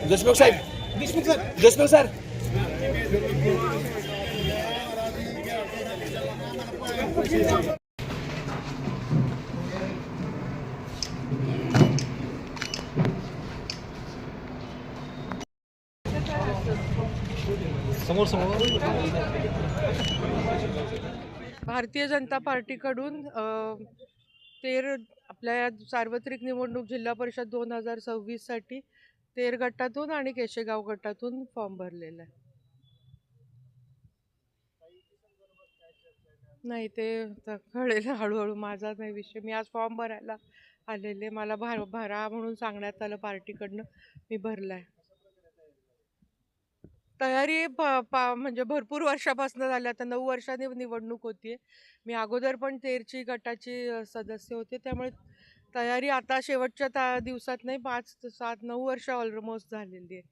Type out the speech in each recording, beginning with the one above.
देशमुख साहेब, Deshmukh sir. समोर समोर. भारतीय जनता पार्टीकडून आपल्या सार्वत्रिक निवडणूक जिल्हा परिषद 2026 साठी 13 गटातून आणि केशेगाव गटातून फॉर्म भरलेला आहे. नाही ते कळेल हळूहळू, माझा नाही विषय. मी आज फॉर्म भरायला आलेले, मला भरा म्हणून सांगण्यात आलं पार्टीकडनं, मी भरलाय. तयारी म्हणजे भरपूर वर्षापासून झाली. आता 9 वर्षांनी निवडणूक होतीये. मी अगोदर पण तेरची गटाची सदस्य होते, त्यामुळे तयारी आता शेवटच्या दिवसात नाही, 5-7-9 वर्ष ऑलमोस्ट झालेली आहे.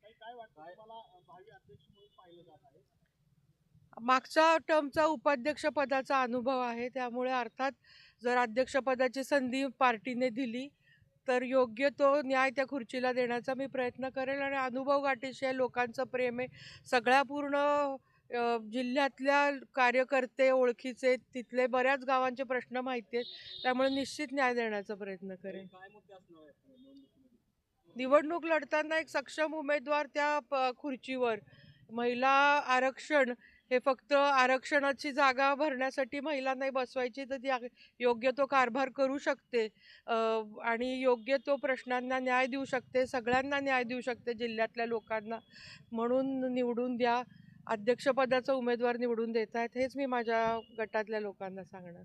मागच्या टर्मचा उपाध्यक्ष पदाचा अनुभव आहे, त्यामुळे अर्थात जर अध्यक्षपदाची संधी पार्टीने दिली तर योग्य तो न्याय त्या खुर्चीला देण्याचा मी प्रयत्न करेल. आणि अनुभव गाठीशी लोकांचं प्रेम आहे, सगळ्या पूर्ण जिल्ह्यातल्या कार्यकर्ते ओळखीचे, तिथले बऱ्याच गावांचे प्रश्न माहिती आहेत, त्यामुळे निश्चित न्याय देण्याचा प्रयत्न करेन. निवडणूक लढताना एक सक्षम उमेदवार त्या खुर्चीवर, महिला आरक्षण हे फक्त आरक्षणाची जागा भरण्यासाठी महिला नाही बसवायची, तर ती योग्य तो कारभार करू शकते आणि योग्य तो प्रश्नांना न्याय देऊ शकते, सगळ्यांना न्याय देऊ शकते, जिल्ह्यातल्या लोकांना. म्हणून निवडून द्या, अध्यक्षपदाचा उमेदवार निवडून देत आहेत, हेच मी माझ्या गटातल्या लोकांना सांगणार.